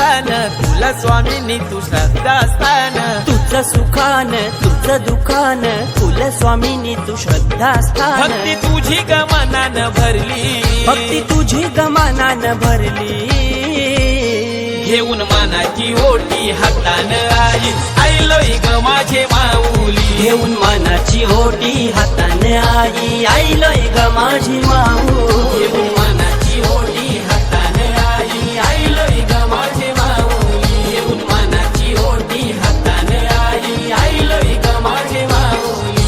स्थान, तुला स्वामींनी तू श्रद्धास्थान. तुझं सुखान तुझं दुखान, तुला स्वामींनी तू श्रद्धास्थान. भक्ती तुझी गमनान भरली, भक्ती तुझी गमनान भरली. घेऊन मानाची ओटी हातान आई, आईलोय ग माझे माऊली. घेऊन मानाची ओटी हाताने आई, आईलोय ग माझी माऊली. घेऊन मानाची ओटी हातान आई, आईलोय ग माझे माऊली. घेऊन मानाची ओटी हातान आई, आईलोय ग माझे माऊली.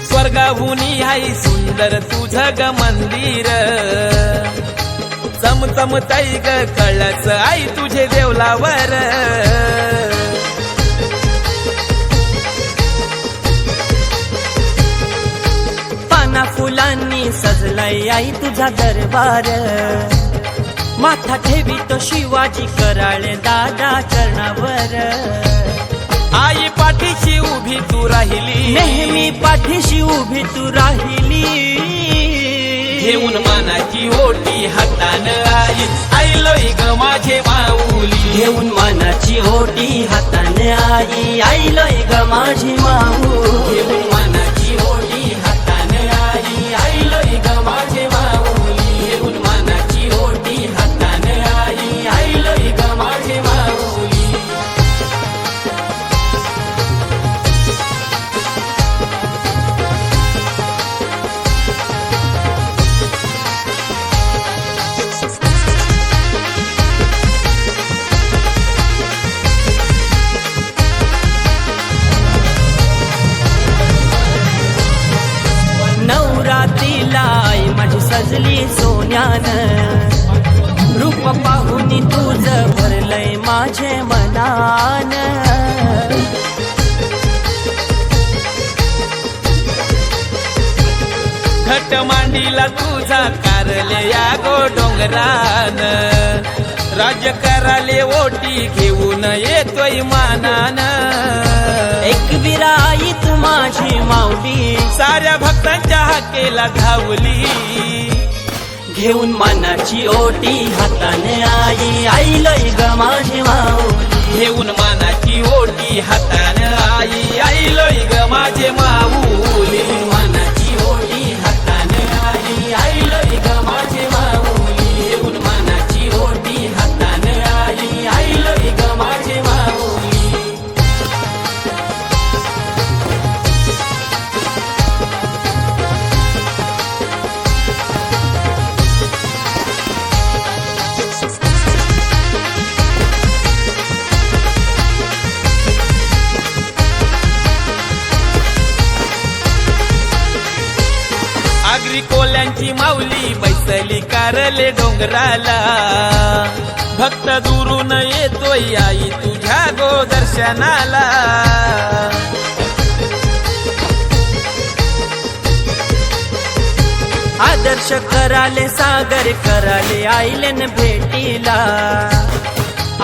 स्वर्गाहुनी आई सुंदर तुझं ग मंदिर, चमचमतई ग कळच आई तुझे देवलावर. पाना फुलांनी सजलाय आई तुझा दरबार. माथा ठेवी तो शिवाजी कराळे दादा चरणावर. आई पाठीशी उभी तू राहिली, नेहमी पाठीशी उभी तू राहिली. घेऊन मानाची ओटी हातान आई, आईलोय ग माझे माऊली. घेऊन मानाची ओटी हाताने आई, आईलोय ग माझी माऊली. घेऊन मानाची ओटी हातान आई, आईलोय ग माझे माऊली. घेऊन मानाची ओटी हातान आई, आईलोय ग माझे माऊली. नवरात्रीला आई माझी सजली सोन्यानं. रूप पाहुनी तुझं भरलंय माझे मनान. घट मांडीला तुझा कारले या गो डोंगरान. राज्य कराले ओटी घेऊन येतोय मानान. एक विरा आई तू माझी माऊली, साऱ्या भक्तांच्या हाकेला धावली. घेऊन मानाची ओटी हाताने आई, आईलोय ग माझी माऊली. घेऊन मानाची ओटी हातान आई, आईलोय ग माझे माऊली. मानाची ओटी हातान आई, आईलोय ग माझे माऊली. घेऊन मानाची ओटी हातान आई, आईलोय ग माझे माऊली. आगरी कोल्यांची माऊली बैसली कारले डोंगराला. भक्त दुरून येतोय आई तुझ्या गो दर्शनाला. आदर्श कराले सागर कराले आईलेन भेटीला.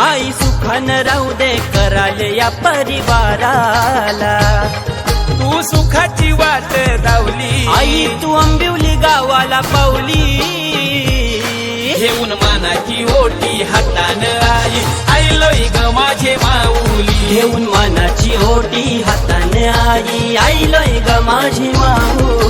आई सुखान राहू दे कराले या परिवाराला. तू सुखाची वाट धावली आई तू आंबिवली गावाला पावली. घेऊन मानाची ओटी हातान आई, आईलोय ग माझे माऊली. घेऊन मानाची ओटी हाताने आई, आईलोय ग माझी माऊली.